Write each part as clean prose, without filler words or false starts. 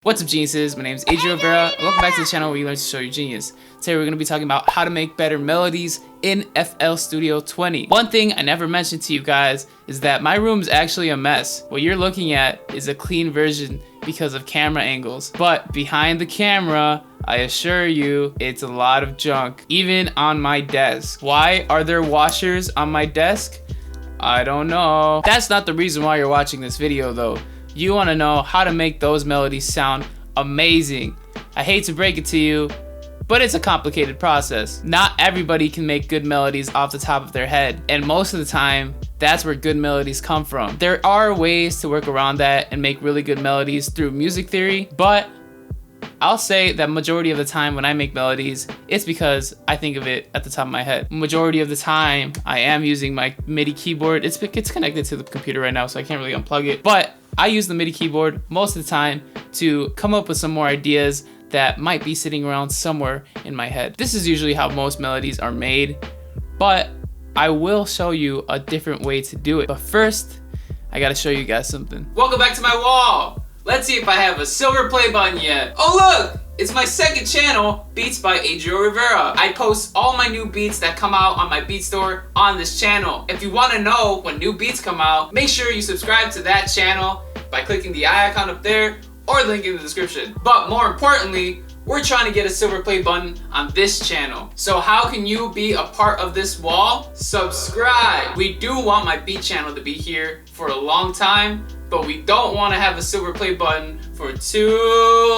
What's up, geniuses? My name is Adrian Rivera, and welcome back to the channel where you learn to show your genius. Today we're going to be talking about how to make better melodies in FL Studio 20. One thing I never mentioned to you guys is that my room is actually a mess. What you're looking at is a clean version because of camera angles, but behind the camera, I assure you, it's a lot of junk, even on my desk. Why are there washers on my desk? I don't know. That's not the reason why you're watching this video though. You want to know how to make those melodies sound amazing. I hate to break it to you, but it's a complicated process. Not everybody can make good melodies off the top of their head, and most of the time, that's where good melodies come from. There are ways to work around that and make really good melodies through music theory, but I'll say that majority of the time when I make melodies, it's because I think of it at the top of my head. Majority of the time, I am using my MIDI keyboard. It's connected to the computer right now, so I can't really unplug it. But I use the MIDI keyboard most of the time to come up with some more ideas that might be sitting around somewhere in my head. This is usually how most melodies are made, but I will show you a different way to do it. But first, I gotta show you guys something. Welcome back to my wall. Let's see if I have a silver play button yet. Oh look! It's my second channel, Beats by Adrian Rivera. I post all my new beats that come out on my beat store on this channel. If you want to know when new beats come out, make sure you subscribe to that channel by clicking the eye icon up there or the link in the description. But more importantly, we're trying to get a silver play button on this channel. So how can you be a part of this wall? Subscribe! We do want my beat channel to be here for a long time, but we don't want to have a silver play button for too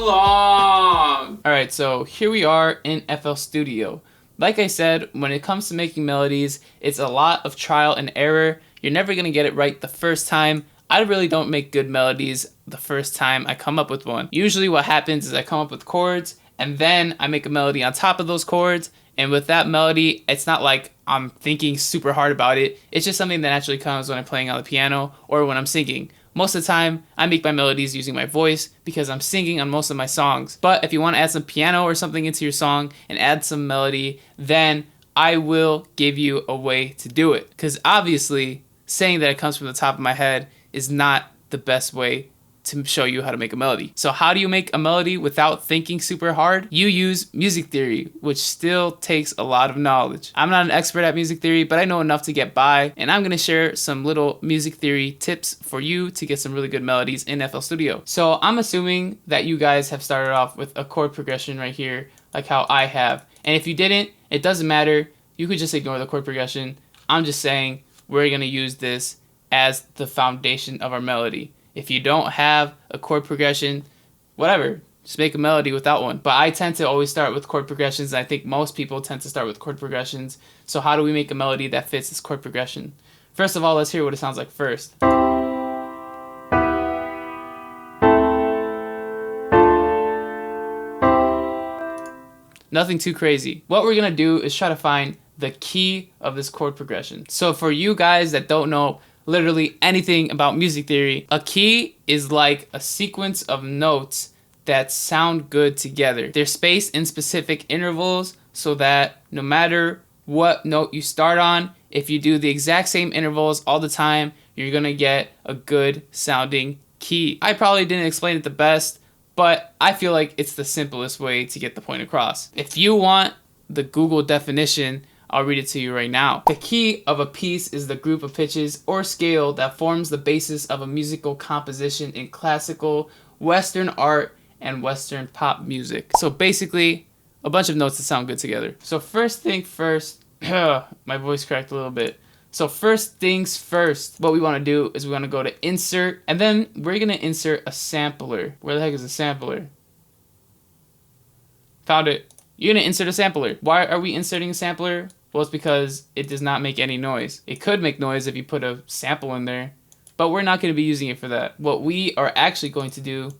long. Alright, so here we are in FL Studio. Like I said, when it comes to making melodies, it's a lot of trial and error. You're never going to get it right the first time. I really don't make good melodies the first time I come up with one. Usually what happens is I come up with chords, and then I make a melody on top of those chords, and with that melody, it's not like I'm thinking super hard about it. It's just something that naturally comes when I'm playing on the piano or when I'm singing. Most of the time, I make my melodies using my voice because I'm singing on most of my songs. But if you want to add some piano or something into your song and add some melody, then I will give you a way to do it. Because obviously, saying that it comes from the top of my head is not the best way to show you how to make a melody. So how do you make a melody without thinking super hard? You use music theory, which still takes a lot of knowledge. I'm not an expert at music theory, but I know enough to get by, and I'm gonna share some little music theory tips for you to get some really good melodies in FL Studio. So I'm assuming that you guys have started off with a chord progression right here, like how I have. And if you didn't, it doesn't matter. You could just ignore the chord progression. I'm just saying we're gonna use this as the foundation of our melody. If you don't have a chord progression, whatever, just make a melody without one. But I tend to always start with chord progressions, and I think most people tend to start with chord progressions. So how do we make a melody that fits this chord progression? First of all, let's hear what it sounds like first. Nothing too crazy. What we're gonna do is try to find the key of this chord progression. So for you guys that don't know literally anything about music theory, a key is like a sequence of notes that sound good together. They're spaced in specific intervals so that no matter what note you start on, if you do the exact same intervals all the time, you're gonna get a good sounding key. I probably didn't explain it the best, but I feel like it's the simplest way to get the point across. If you want the Google definition, I'll read it to you right now. The key of a piece is the group of pitches or scale that forms the basis of a musical composition in classical, Western art, and Western pop music. So basically, a bunch of notes that sound good together. So first thing first, my voice cracked a little bit. So first things first, what we want to do is we want to go to insert, and then we're going to insert a sampler. Where the heck is the sampler? Found it. You're going to insert a sampler. Why are we inserting a sampler? Well, it's because it does not make any noise. It could make noise if you put a sample in there, but we're not going to be using it for that. What we are actually going to do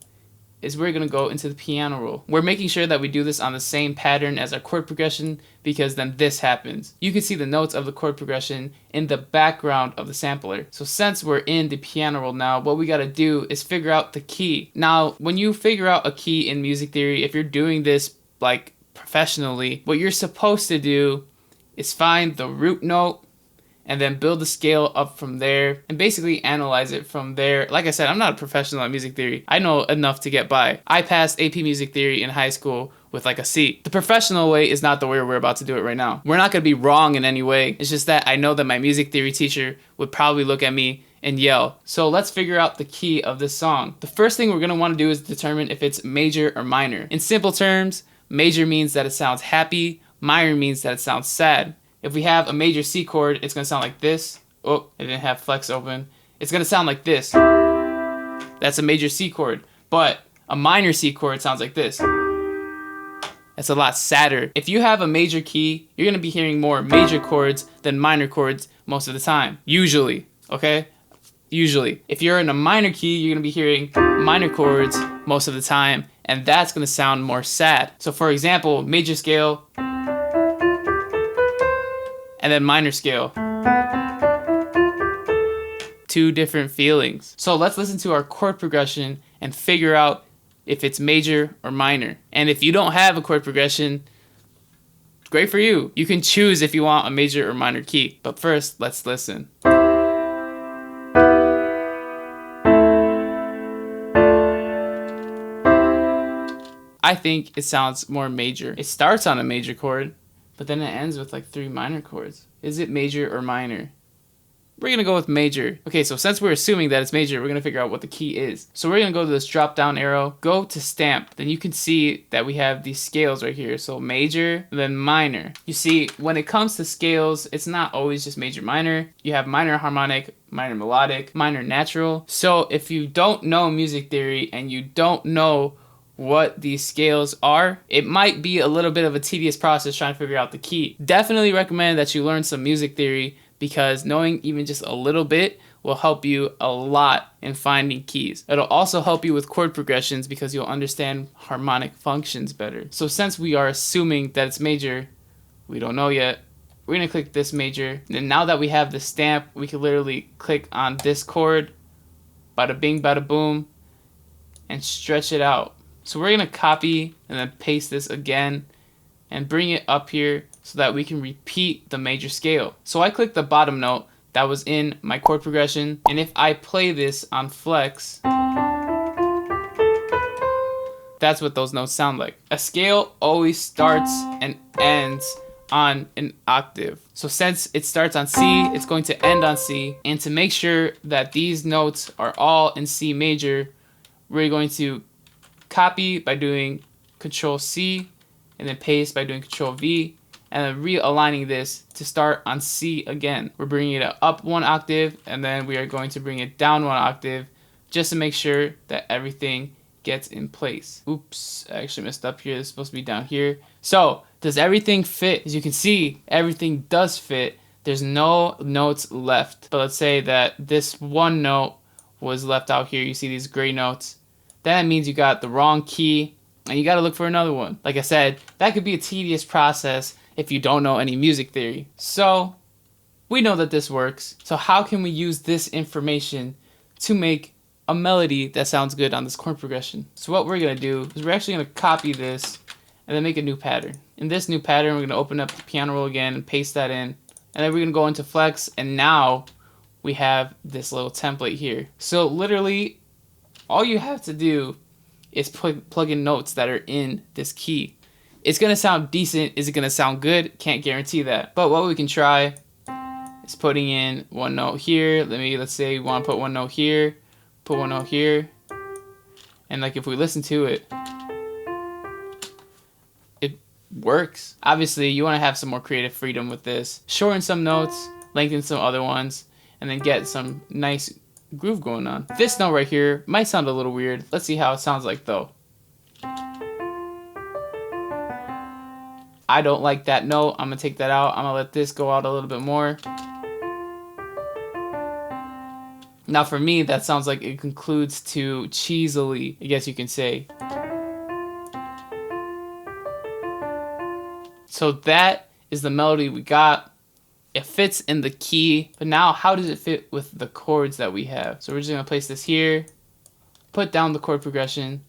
is we're going to go into the piano roll. We're making sure that we do this on the same pattern as our chord progression, because then this happens. You can see the notes of the chord progression in the background of the sampler. So since we're in the piano roll now, what we got to do is figure out the key. Now, when you figure out a key in music theory, if you're doing this like professionally, what you're supposed to do is find the root note and then build the scale up from there and basically analyze it from there. Like I said, I'm not a professional at music theory. I know enough to get by. I passed AP Music Theory in high school with like a C. The professional way is not the way we're about to do it right now. We're not going to be wrong in any way. It's just that I know that my music theory teacher would probably look at me and yell. So let's figure out the key of this song. The first thing we're going to want to do is determine if it's major or minor. In simple terms, major means that it sounds happy, minor means that it sounds sad. If we have a major C chord, it's going to sound like this. Oh, I didn't have flex open. It's going to sound like this. That's a major C chord. But a minor C chord sounds like this. That's a lot sadder. If you have a major key, you're going to be hearing more major chords than minor chords most of the time. Usually, okay? Usually. If you're in a minor key, you're going to be hearing minor chords most of the time, and that's going to sound more sad. So for example, major scale, and then minor scale. Two different feelings. So let's listen to our chord progression and figure out if it's major or minor. And if you don't have a chord progression, great for you. You can choose if you want a major or minor key. But first, let's listen. I think it sounds more major. It starts on a major chord, but then it ends with like 3 minor chords. Is it major or minor? We're going to go with major. Okay, so since we're assuming that it's major, we're going to figure out what the key is. So we're going to go to this drop down arrow, go to stamp. Then you can see that we have these scales right here. So major, then minor. You see, when it comes to scales, it's not always just major, minor. You have minor harmonic, minor melodic, minor natural. So if you don't know music theory and you don't know what these scales are, it might be a little bit of a tedious process trying to figure out the key. Definitely recommend that you learn some music theory, because knowing even just a little bit will help you a lot in finding keys. It'll also help you with chord progressions because you'll understand harmonic functions better. So since we are assuming that it's major, we don't know yet, we're gonna click this major. And now that we have the stamp, we can literally click on this chord, bada bing, bada boom, and stretch it out. So we're gonna copy and then paste this again and bring it up here so that we can repeat the major scale. So I click the bottom note that was in my chord progression, and if I play this on flex, that's what those notes sound like. A scale always starts and ends on an octave. So since it starts on C, it's going to end on C, and to make sure that these notes are all in C major, we're going to copy by doing Control C, and then paste by doing Control V, and then realigning this to start on C again. We're bringing it up 1 octave, and then we are going to bring it down 1 octave just to make sure that everything gets in place. Oops, I actually messed up here. It's supposed to be down here. So, does everything fit? As you can see, everything does fit. There's no notes left. But let's say that this one note was left out here. You see these gray notes. That means you got the wrong key, and you got to look for another one. Like I said, that could be a tedious process if you don't know any music theory. So we know that this works. So how can we use this information to make a melody that sounds good on this chord progression? So what we're gonna do is we're actually gonna copy this and then make a new pattern. In this new pattern, we're gonna open up the piano roll again and paste that in. And then we're gonna go into flex, and now we have this little template here. So literally all you have to do is plug in notes that are in this key. It's gonna sound decent. Is it gonna sound good? Can't guarantee that. But what we can try is putting in 1 note here. Let's say we want to put 1 note here, put 1 note here, and like if we listen to it, it works. Obviously, you want to have some more creative freedom with this. Shorten some notes, lengthen some other ones, and then get some nice groove going on. This note right here might sound a little weird. Let's see how it sounds like though. I don't like that note. I'm gonna take that out. I'm gonna let this go out a little bit more. Now for me, that sounds like it concludes too cheesily, I guess you can say. So that is the melody we got. It fits in the key, but now how does it fit with the chords that we have? So we're just gonna place this here, put down the chord progression,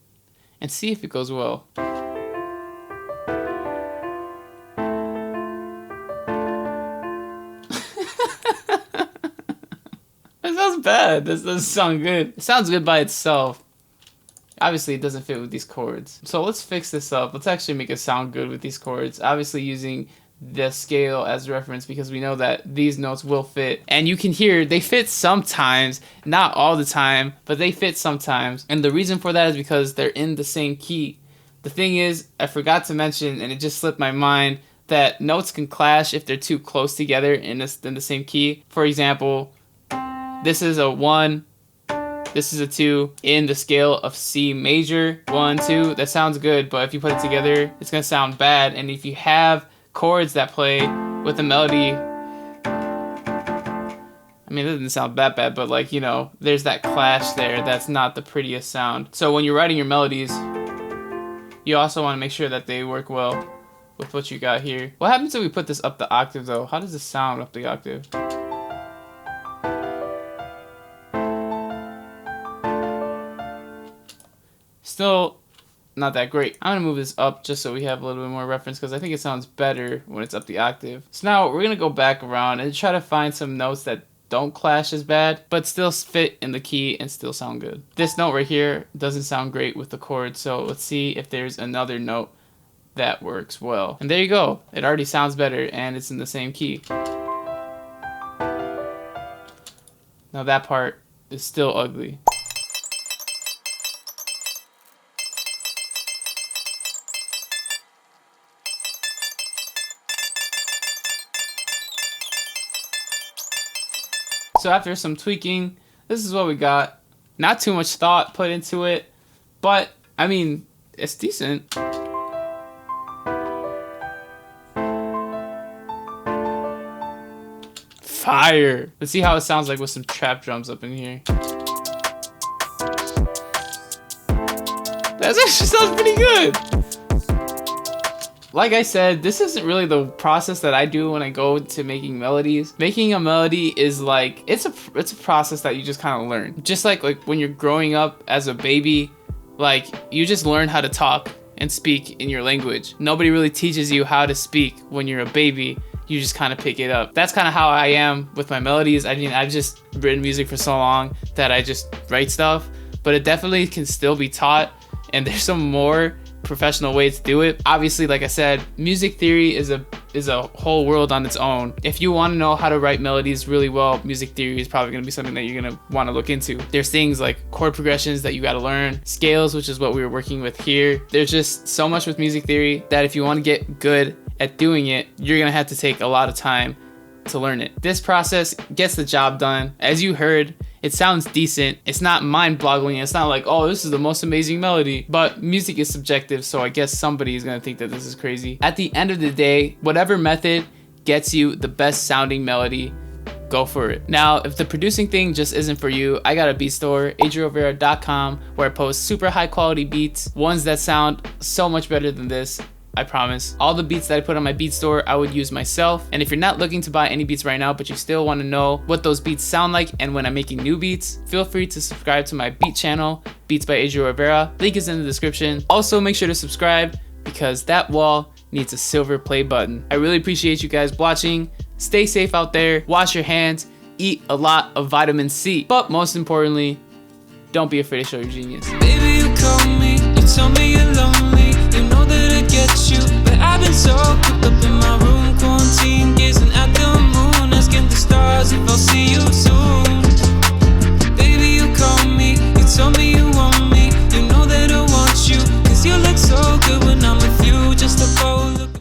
and see if it goes well. bad. This doesn't sound good. It sounds good by itself. Obviously, it doesn't fit with these chords. So let's fix this up. Let's actually make it sound good with these chords. Obviously using the scale as reference because we know that these notes will fit. And you can hear they fit sometimes, not all the time, but they fit sometimes. And the reason for that is because they're in the same key. The thing is, I forgot to mention, and it just slipped my mind, that notes can clash if they're too close together in the same key. For example, this is a 1, this is a 2 in the scale of C major. 1, 2, that sounds good, but if you put it together, it's gonna sound bad. And if you have chords that play with a melody, I mean, it doesn't sound that bad, but like, you know, there's that clash there. That's not the prettiest sound. So when you're writing your melodies, you also want to make sure that they work well with what you got here. What happens if we put this up the octave though? How does this sound up the octave? Still not that great. I'm gonna move this up just so we have a little bit more reference because I think it sounds better when it's up the octave. So now we're gonna go back around and try to find some notes that don't clash as bad, but still fit in the key and still sound good. This note right here doesn't sound great with the chord, so let's see if there's another note that works well. And there you go. It already sounds better and it's in the same key. Now that part is still ugly. So after some tweaking, this is what we got. Not too much thought put into it, but I mean, it's decent. Fire. Let's see how it sounds like with some trap drums up in here. That actually sounds pretty good. Like I said, this isn't really the process that I do when I go to making melodies. Making a melody is like, it's a process that you just kind of learn. Just like when you're growing up as a baby, like you just learn how to talk and speak in your language. Nobody really teaches you how to speak when you're a baby. You just kind of pick it up. That's kind of how I am with my melodies. I mean, I've just written music for so long that I just write stuff, but it definitely can still be taught, and there's some more professional way to do it. Obviously, like I said, music theory is a whole world on its own. If you want to know how to write melodies really well, music theory is probably going to be something that you're going to want to look into. There's things like chord progressions that you got to learn, scales, which is what we were working with here. There's just so much with music theory that if you want to get good at doing it, you're going to have to take a lot of time to learn it. This process gets the job done. As you heard, it sounds decent. It's not mind-boggling. It's not like, oh, this is the most amazing melody. But music is subjective, so I guess somebody is gonna think that this is crazy. At the end of the day, whatever method gets you the best sounding melody, go for it. Now, if the producing thing just isn't for you, I got a beat store, adriovera.com, where I post super high quality beats, ones that sound so much better than this. I promise. All the beats that I put on my beat store, I would use myself. And if you're not looking to buy any beats right now, but you still want to know what those beats sound like and when I'm making new beats, feel free to subscribe to my beat channel, Beats by Adrio Rivera. Link is in the description. Also, make sure to subscribe because that wall needs a silver play button. I really appreciate you guys watching. Stay safe out there. Wash your hands. Eat a lot of vitamin C. But most importantly, don't be afraid to show your genius. Baby, you call me. You tell me